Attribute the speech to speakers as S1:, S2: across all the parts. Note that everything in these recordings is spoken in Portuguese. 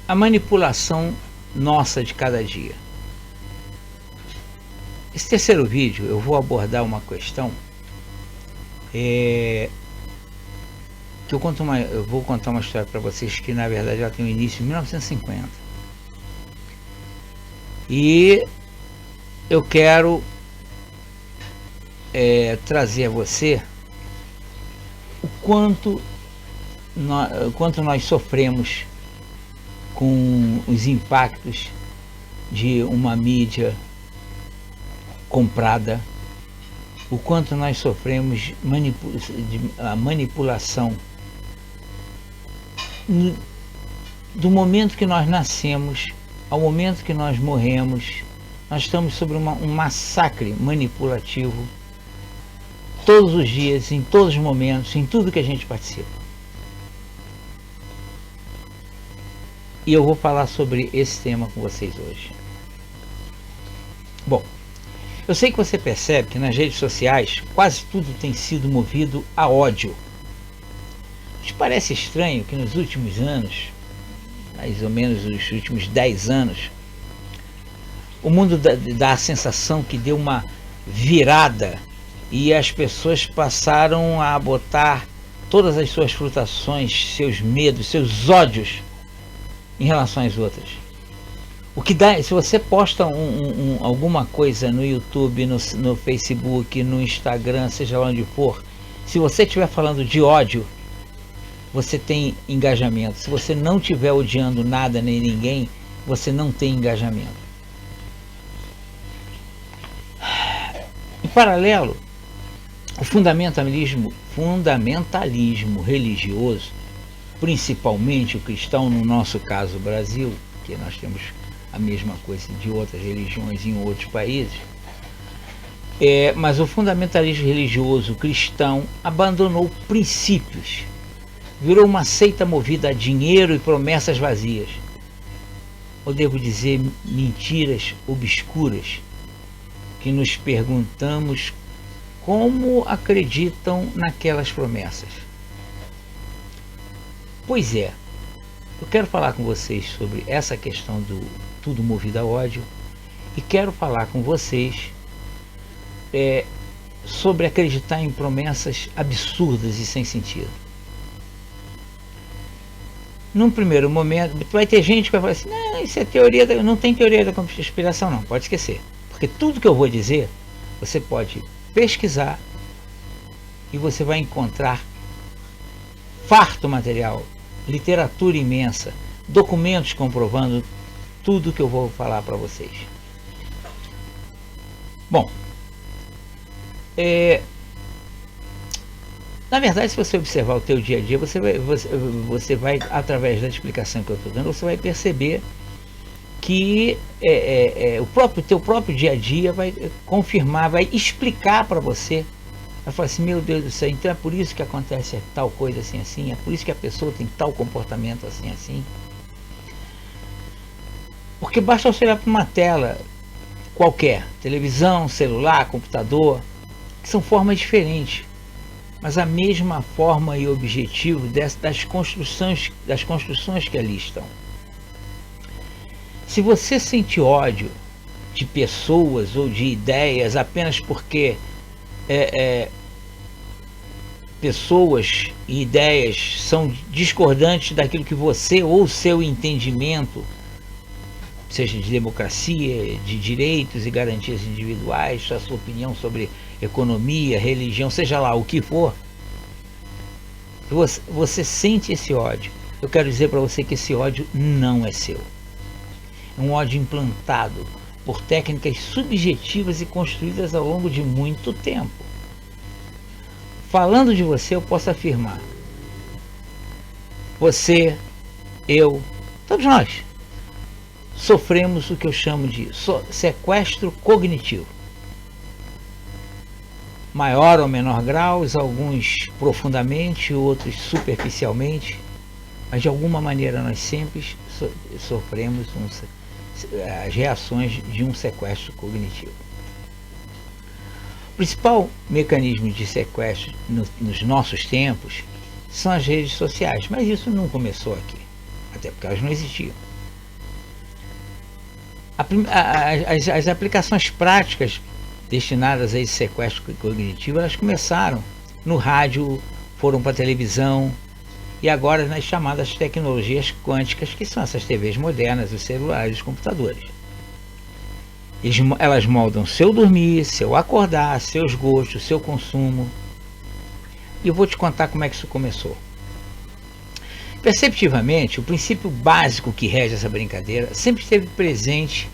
S1: a manipulação nossa de cada dia. Esse terceiro vídeo eu vou abordar uma questão que eu vou contar uma história para vocês que na verdade ela tem um início em 1950. E eu quero trazer a você o quanto nós sofremos com os impactos de uma mídia comprada, o quanto nós sofremos a manipulação do momento que nós nascemos ao momento que nós morremos. Nós estamos sobre um massacre manipulativo todos os dias, em todos os momentos, em tudo que a gente participa. E eu vou falar sobre esse tema com vocês hoje. Bom, eu sei que você percebe que nas redes sociais quase tudo tem sido movido a ódio. Te parece estranho que nos últimos anos, mais ou menos nos últimos 10 anos, o mundo dá a sensação que deu uma virada e as pessoas passaram a botar todas as suas frustrações, seus medos, seus ódios em relação às outras. O que dá, se você posta alguma coisa no YouTube, no Facebook, no Instagram, seja lá onde for, se você estiver falando de ódio, você tem engajamento. Se você não estiver odiando nada nem ninguém, você não tem engajamento. Em paralelo, o fundamentalismo religioso, principalmente o cristão, no nosso caso o Brasil, que nós temos a mesma coisa de outras religiões em outros países, mas o fundamentalismo religioso cristão abandonou princípios, virou uma seita movida a dinheiro e promessas vazias, ou devo dizer, mentiras obscuras, que nos perguntamos como acreditam naquelas promessas. Pois é, eu quero falar com vocês sobre essa questão do tudo movido a ódio e quero falar com vocês sobre acreditar em promessas absurdas e sem sentido. Num primeiro momento, vai ter gente que vai falar assim, não, isso é teoria, não tem teoria da conspiração não, pode esquecer. Porque tudo que eu vou dizer, você pode pesquisar e você vai encontrar farto material, literatura imensa, documentos comprovando tudo que eu vou falar para vocês. Bom, na verdade, se você observar o teu dia a dia, você vai, através da explicação que eu estou dando, você vai perceber que o teu próprio dia a dia vai confirmar, vai explicar para você, vai falar assim, meu Deus do céu, então é por isso que acontece tal coisa assim, assim, é por isso que a pessoa tem tal comportamento assim, assim. Porque basta você olhar para uma tela qualquer, televisão, celular, computador, que são formas diferentes, mas a mesma forma e objetivo das construções que ali estão. Se você sente ódio de pessoas ou de ideias apenas porque pessoas e ideias são discordantes daquilo que você ou seu entendimento, seja de democracia, de direitos e garantias individuais, a sua opinião sobre economia, religião, seja lá o que for, você sente esse ódio. Eu quero dizer para você que esse ódio não é seu. É um ódio implantado por técnicas subjetivas e construídas ao longo de muito tempo. Falando de você, eu posso afirmar, você, eu, todos nós, sofremos o que eu chamo de sequestro cognitivo. Maior ou menor grau, alguns profundamente, outros superficialmente, mas de alguma maneira nós sempre sofremos as reações de um sequestro cognitivo. O principal mecanismo de sequestro nos nossos tempos são as redes sociais, mas isso não começou aqui, até porque elas não existiam. As aplicações práticas destinadas a esse sequestro cognitivo, elas começaram no rádio, foram para a televisão e agora nas chamadas tecnologias quânticas, que são essas TVs modernas, os celulares, os computadores. Elas moldam seu dormir, seu acordar, seus gostos, seu consumo. E eu vou te contar como é que isso começou. Perceptivamente, o princípio básico que rege essa brincadeira sempre esteve presente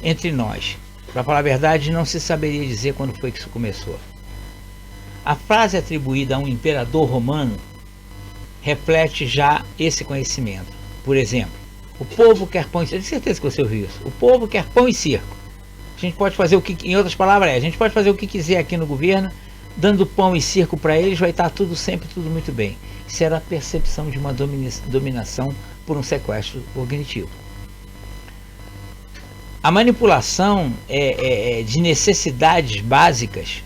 S1: entre nós. Para falar a verdade, não se saberia dizer quando foi que isso começou. A frase atribuída a um imperador romano reflete já esse conhecimento. Por exemplo, o povo quer pão e circo. Tenho certeza que você ouviu isso. O povo quer pão e circo. A gente pode fazer o que, em outras palavras, a gente pode fazer o que quiser aqui no governo, dando pão e circo para eles, vai estar tudo sempre tudo muito bem. Isso era a percepção de uma dominação por um sequestro cognitivo. A manipulação de necessidades básicas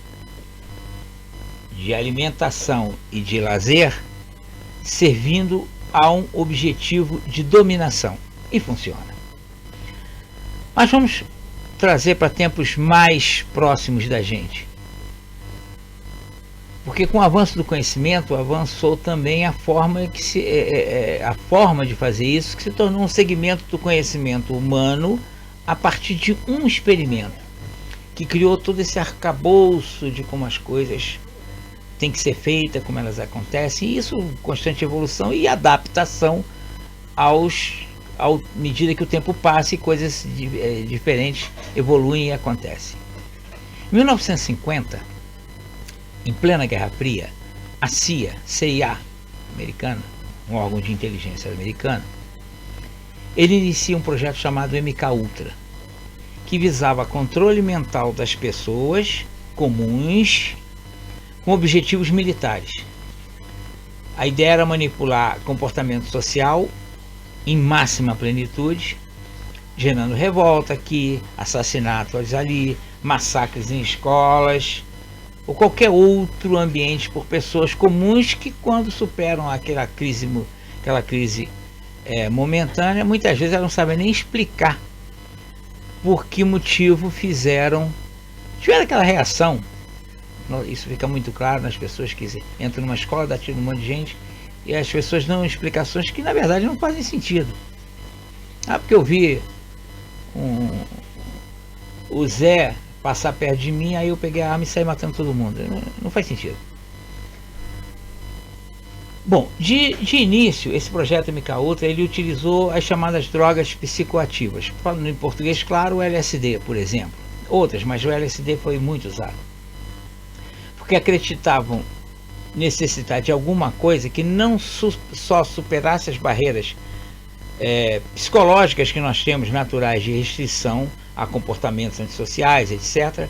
S1: de alimentação e de lazer, servindo a um objetivo de dominação. E funciona. Mas vamos trazer para tempos mais próximos da gente. Porque com o avanço do conhecimento, avançou também a forma de fazer isso, que se tornou um segmento do conhecimento humano a partir de um experimento, que criou todo esse arcabouço de como as coisas têm que ser feitas, como elas acontecem, e isso constante evolução e adaptação à medida que o tempo passa e coisas diferentes evoluem e acontecem. Em 1950, em plena Guerra Fria, a CIA americana, um órgão de inteligência americano, ele inicia um projeto chamado MK-Ultra, que visava controle mental das pessoas comuns com objetivos militares. A ideia era manipular comportamento social em máxima plenitude, gerando revolta aqui, assassinatos ali, massacres em escolas, ou qualquer outro ambiente por pessoas comuns que, quando superam aquela crise momentânea, muitas vezes elas não sabem nem explicar por que motivo tiveram aquela reação. Isso fica muito claro nas pessoas que entram numa escola, dá tiro num monte de gente, e as pessoas dão explicações que na verdade não fazem sentido. Porque eu vi o Zé passar perto de mim, aí eu peguei a arma e saí matando todo mundo. Não faz sentido. Bom, de início, esse projeto MK-Ultra, ele utilizou as chamadas drogas psicoativas. Falando em português, claro, o LSD, por exemplo. Outras, mas o LSD foi muito usado. Porque acreditavam necessitar de alguma coisa que não só superasse as barreiras psicológicas que nós temos, naturais, de restrição a comportamentos antissociais, etc.,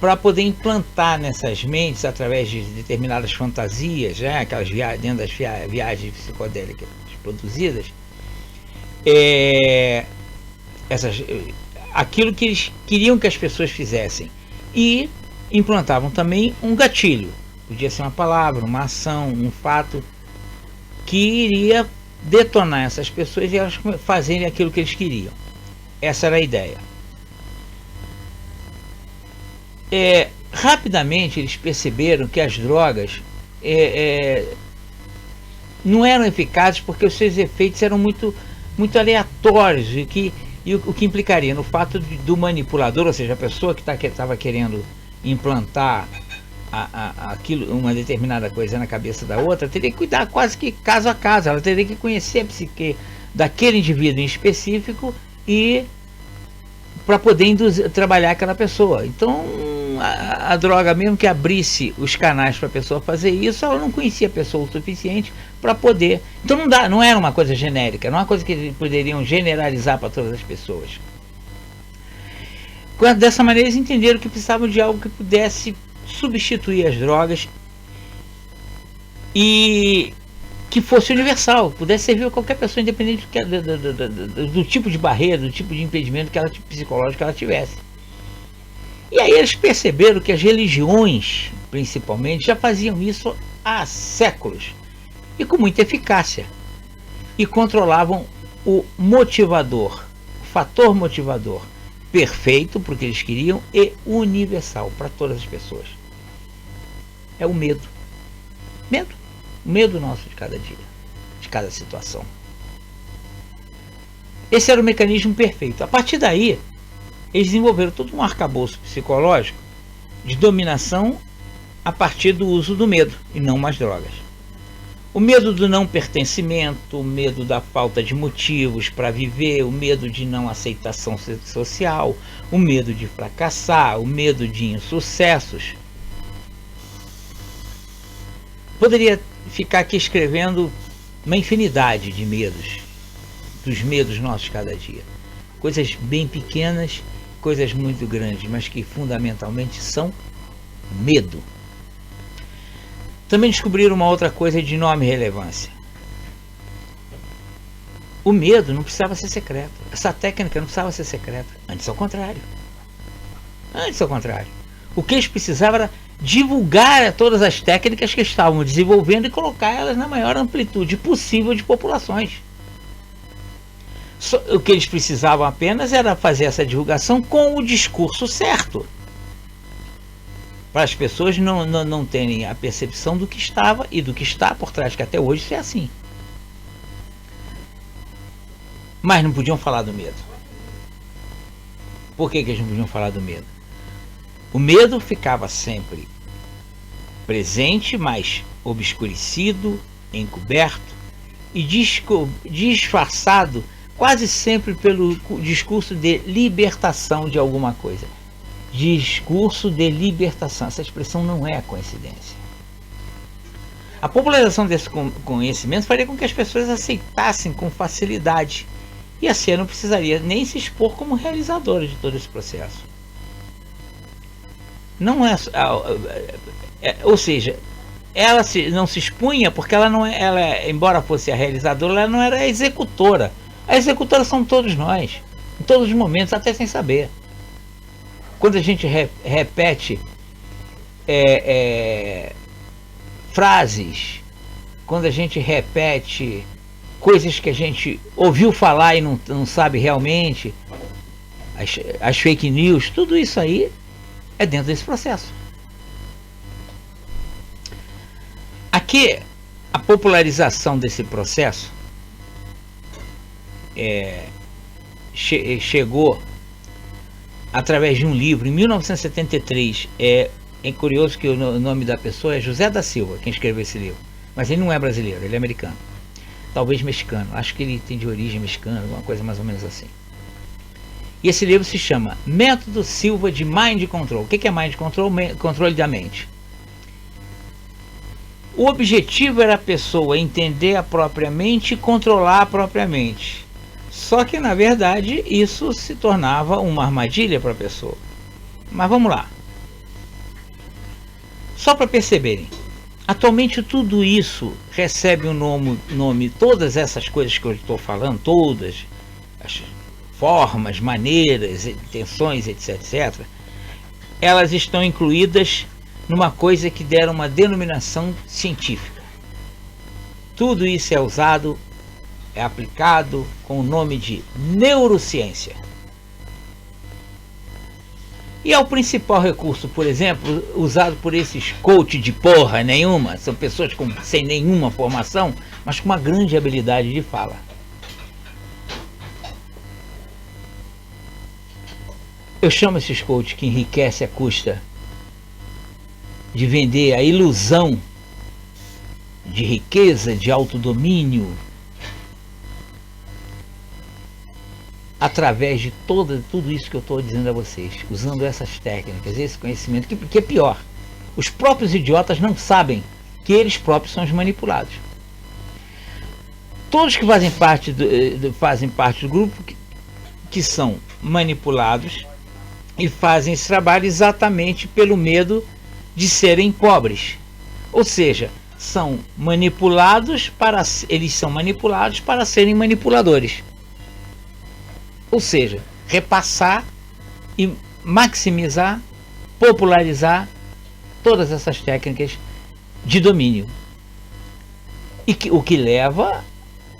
S1: para poder implantar nessas mentes, através de determinadas fantasias, aquelas dentro das viagens psicodélicas produzidas, aquilo que eles queriam que as pessoas fizessem, e implantavam também um gatilho, podia ser uma palavra, uma ação, um fato, que iria detonar essas pessoas e elas fazerem aquilo que eles queriam. Essa era a ideia. Rapidamente eles perceberam que as drogas não eram eficazes, porque os seus efeitos eram muito, muito aleatórios, e o que implicaria no fato do manipulador, ou seja, a pessoa que estava querendo implantar uma determinada coisa na cabeça da outra, teria que cuidar quase que caso a caso. Ela teria que conhecer a psique daquele indivíduo em específico e para poder trabalhar aquela pessoa. Então a droga, mesmo que abrisse os canais para a pessoa fazer isso, ela não conhecia a pessoa o suficiente para poder. Então não era uma coisa genérica, não é uma coisa que poderiam generalizar para todas as pessoas. Dessa maneira eles entenderam que precisavam de algo que pudesse substituir as drogas e que fosse universal, pudesse servir a qualquer pessoa, independente do tipo de barreira, do tipo de impedimento psicológico que ela tivesse. E aí eles perceberam que as religiões, principalmente, já faziam isso há séculos e com muita eficácia, e controlavam o motivador, o fator motivador, perfeito para o que eles queriam e universal para todas as pessoas. É o medo. Medo. O medo nosso de cada dia, de cada situação. Esse era o mecanismo perfeito. A partir daí, eles desenvolveram todo um arcabouço psicológico de dominação a partir do uso do medo e não mais drogas. O medo do não pertencimento, o medo da falta de motivos para viver, o medo de não aceitação social, o medo de fracassar, o medo de insucessos. Poderia ficar aqui escrevendo uma infinidade de medos, dos medos nossos cada dia. Coisas bem pequenas, coisas muito grandes, mas que fundamentalmente são medo. Também descobriram uma outra coisa de enorme relevância. O medo não precisava ser secreto. Essa técnica não precisava ser secreta. Antes ao contrário. Antes ao contrário. O que eles precisavam era divulgar todas as técnicas que estavam desenvolvendo e colocar elas na maior amplitude possível de populações. O que eles precisavam apenas era fazer essa divulgação com o discurso certo, para as pessoas não terem a percepção do que estava e do que está por trás, que até hoje isso é assim. Mas não podiam falar do medo. Por que eles não podiam falar do medo? O medo ficava sempre presente, mas obscurecido, encoberto e disfarçado quase sempre pelo discurso de libertação de alguma coisa. Discurso de libertação. Essa expressão não é coincidência. A popularização desse conhecimento faria com que as pessoas aceitassem com facilidade e assim ela não precisaria nem se expor como realizadora de todo esse processo. Não é, ou seja, ela não se expunha porque ela não é, embora fosse a realizadora, ela não era a executora. A executora são todos nós, em todos os momentos, até sem saber. Quando a gente repete frases, quando a gente repete coisas que a gente ouviu falar e não sabe realmente, as fake news, tudo isso aí é dentro desse processo. Aqui, a popularização desse processo chegou através de um livro, em 1973. É curioso que o nome da pessoa é José da Silva, quem escreveu esse livro. Mas ele não é brasileiro, ele é americano. Talvez mexicano, acho que ele tem de origem mexicana, alguma coisa mais ou menos assim. E esse livro se chama Método Silva de Mind Control. O que é Mind Control? Controle da mente. O objetivo era a pessoa entender a própria mente e controlar a própria mente. Só que, na verdade, isso se tornava uma armadilha para a pessoa. Mas vamos lá. Só para perceberem, atualmente tudo isso recebe um nome, todas essas coisas que eu estou falando, todas as formas, maneiras, intenções, etc., elas estão incluídas numa coisa que deram uma denominação científica. Tudo isso é usado, é aplicado com o nome de neurociência. E é o principal recurso, por exemplo, usado por esses coach de porra nenhuma, são pessoas sem nenhuma formação, mas com uma grande habilidade de fala. Eu chamo esses coaches que enriquecem à custa de vender a ilusão de riqueza, de autodomínio, através de tudo isso que eu estou dizendo a vocês, usando essas técnicas, esse conhecimento, que é pior. Os próprios idiotas não sabem que eles próprios são os manipulados. Todos que fazem parte do grupo que são manipulados e fazem esse trabalho exatamente pelo medo de serem pobres. Ou seja, eles são manipulados para serem manipuladores. Ou seja, repassar e maximizar, popularizar todas essas técnicas de domínio. O que leva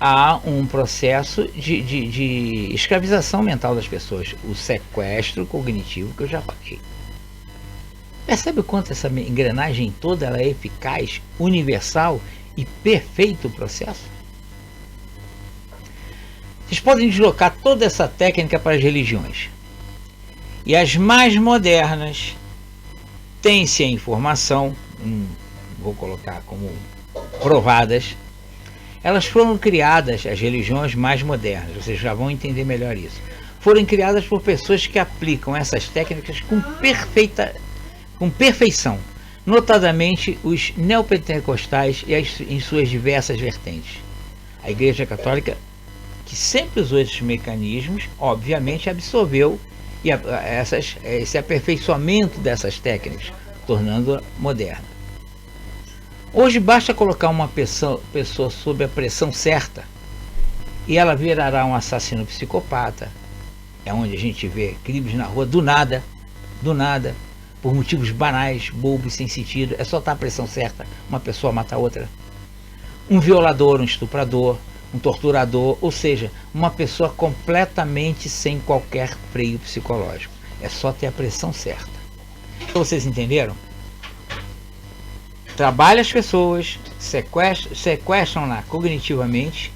S1: há um processo de escravização mental das pessoas, o sequestro cognitivo que eu já falei. Percebe o quanto essa engrenagem toda ela é eficaz, universal e perfeito o processo? Vocês podem deslocar toda essa técnica para as religiões. E as mais modernas têm-se a informação, vou colocar como provadas, elas foram criadas, as religiões mais modernas, vocês já vão entender melhor isso, foram criadas por pessoas que aplicam essas técnicas com perfeição, notadamente os neopentecostais em suas diversas vertentes. A Igreja Católica, que sempre usou esses mecanismos, obviamente absorveu esse aperfeiçoamento dessas técnicas, tornando-a moderna. Hoje basta colocar uma pessoa sob a pressão certa e ela virará um assassino psicopata. É onde a gente vê crimes na rua do nada, por motivos banais, bobos, sem sentido. É só estar a pressão certa, uma pessoa mata a outra. Um violador, um estuprador, um torturador, ou seja, uma pessoa completamente sem qualquer freio psicológico. É só ter a pressão certa. Então, vocês entenderam? Trabalha as pessoas, sequestram-na cognitivamente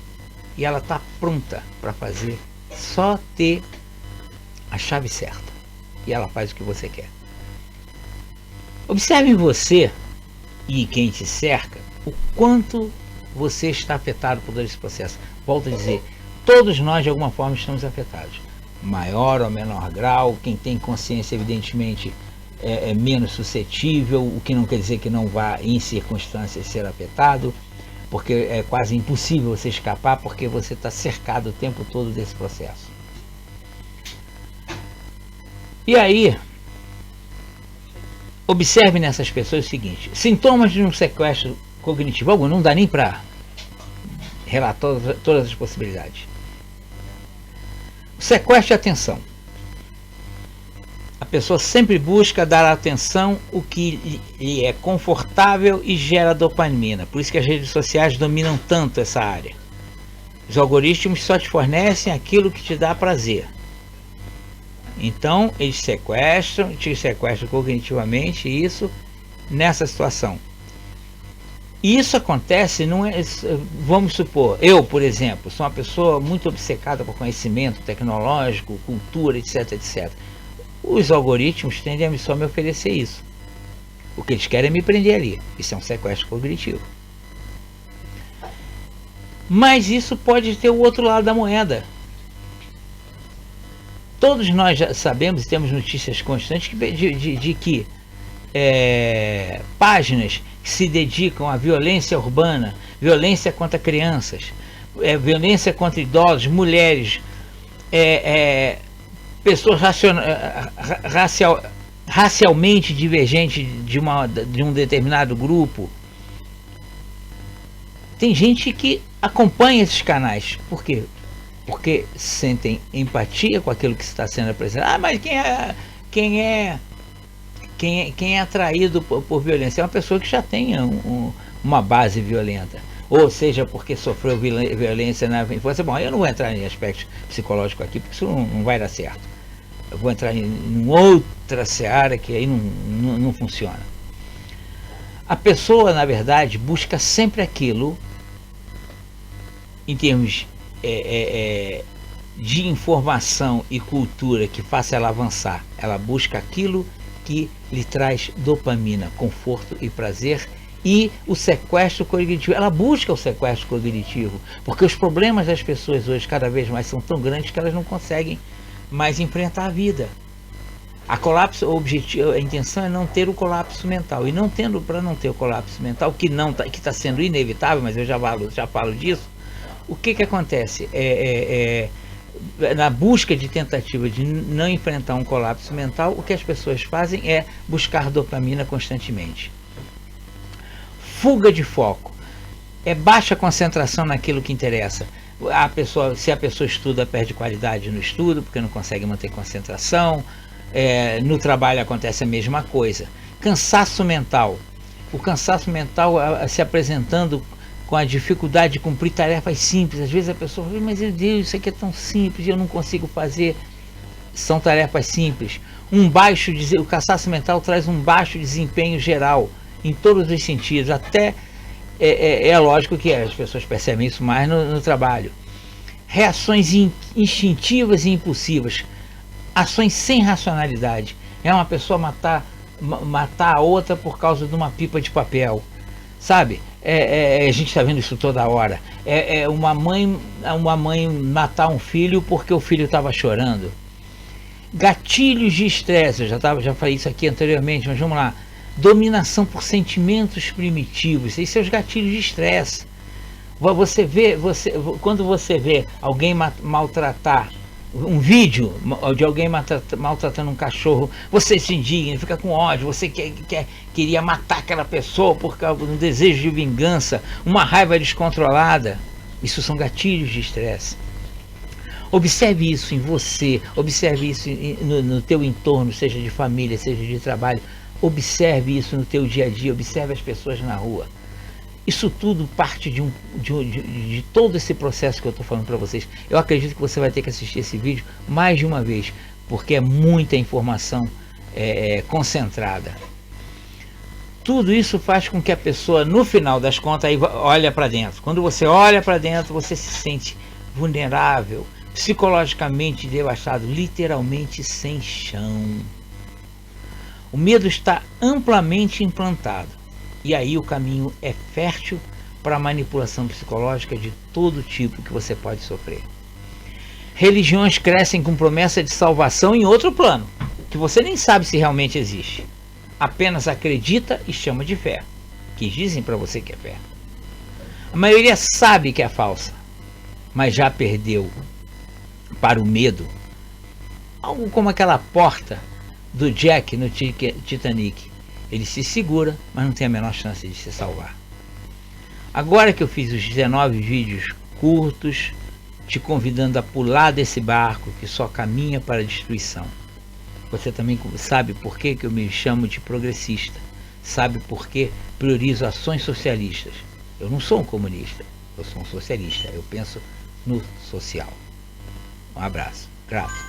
S1: e ela está pronta para fazer, só ter a chave certa. E ela faz o que você quer. Observe em você e quem te cerca o quanto você está afetado por todo esse processo. Volto a dizer, todos nós de alguma forma estamos afetados. Maior ou menor grau, quem tem consciência evidentemente é menos suscetível, o que não quer dizer que não vá em circunstâncias ser afetado, porque é quase impossível você escapar, porque você está cercado o tempo todo desse processo. E aí, observe nessas pessoas o seguinte: sintomas de um sequestro cognitivo, algum, não dá nem para relatar todas as possibilidades. O sequestro de atenção. A pessoa sempre busca dar atenção o que lhe é confortável e gera dopamina. Por isso que as redes sociais dominam tanto essa área. Os algoritmos só te fornecem aquilo que te dá prazer. Então, eles te sequestram cognitivamente, isso nessa situação. E isso acontece, não é, vamos supor, eu, por exemplo, sou uma pessoa muito obcecada por conhecimento tecnológico, cultura, etc, etc. Os algoritmos tendem a só me oferecer isso. O que eles querem é me prender ali. Isso é um sequestro cognitivo. Mas isso pode ter o outro lado da moeda. Todos nós já sabemos e temos notícias constantes de que páginas que se dedicam à violência urbana, violência contra crianças, violência contra idosos, mulheres, pessoas racialmente divergentes de um determinado grupo. Tem gente que acompanha esses canais. Por quê? Porque sentem empatia com aquilo que está sendo apresentado. Ah, mas quem é atraído por violência é uma pessoa que já tem uma base violenta. Ou seja, porque sofreu violência na infância. Bom, eu não vou entrar em aspectos psicológicos aqui, porque isso não vai dar certo. Eu vou entrar em outra seara que aí não funciona. A pessoa, na verdade, busca sempre aquilo, em termos de informação e cultura que faça ela avançar. Ela busca aquilo que lhe traz dopamina, conforto e prazer. E o sequestro cognitivo, ela busca o sequestro cognitivo, porque os problemas das pessoas hoje cada vez mais são tão grandes que elas não conseguem mais enfrentar a vida. A intenção é não ter o colapso mental, e para não ter o colapso mental, que está sendo inevitável, mas eu já falo disso. O que acontece? Na busca de tentativa de não enfrentar um colapso mental, o que as pessoas fazem é buscar dopamina constantemente. Fuga de foco, baixa concentração naquilo que interessa. Se a pessoa estuda, perde qualidade no estudo, porque não consegue manter concentração. No trabalho acontece a mesma coisa. Cansaço mental. O cansaço mental se apresentando com a dificuldade de cumprir tarefas simples. Às vezes a pessoa fala, mas meu Deus, isso aqui é tão simples e eu não consigo fazer. São tarefas simples. O cansaço mental traz um baixo desempenho geral, em todos os sentidos. Até é lógico que as pessoas percebem isso mais no trabalho. Reações instintivas e impulsivas, ações sem racionalidade. É uma pessoa matar a outra por causa de uma pipa de papel, sabe? A gente está vendo isso toda hora. Uma mãe matar um filho porque o filho estava chorando. Gatilhos de estresse, eu já falei isso aqui anteriormente, mas vamos lá. Dominação por sentimentos primitivos, esses são os gatilhos de estresse. Quando você vê alguém maltratar, um vídeo de alguém maltratando um cachorro, você se indigna, fica com ódio, você queria matar aquela pessoa por causa de um desejo de vingança, uma raiva descontrolada. Isso são gatilhos de estresse. Observe isso em você, observe isso no teu entorno, seja de família, seja de trabalho. Observe isso no teu dia a dia, observe as pessoas na rua. Isso tudo parte de todo esse processo que eu estou falando para vocês. Eu acredito que você vai ter que assistir esse vídeo mais de uma vez, porque é muita informação concentrada. Tudo isso faz com que a pessoa, no final das contas, olha para dentro. Quando você olha para dentro, você se sente vulnerável, psicologicamente devastado, literalmente sem chão. O medo está amplamente implantado. E aí o caminho é fértil para a manipulação psicológica de todo tipo que você pode sofrer. Religiões crescem com promessa de salvação em outro plano, que você nem sabe se realmente existe. Apenas acredita e chama de fé, que dizem para você que é fé. A maioria sabe que é falsa, mas já perdeu para o medo. Algo como aquela porta do Jack no Titanic. Ele se segura, mas não tem a menor chance de se salvar. Agora que eu fiz os 19 vídeos curtos, te convidando a pular desse barco que só caminha para a destruição. Você também sabe por que eu me chamo de progressista. Sabe por que priorizo ações socialistas. Eu não sou um comunista, eu sou um socialista. Eu penso no social. Um abraço. Grato.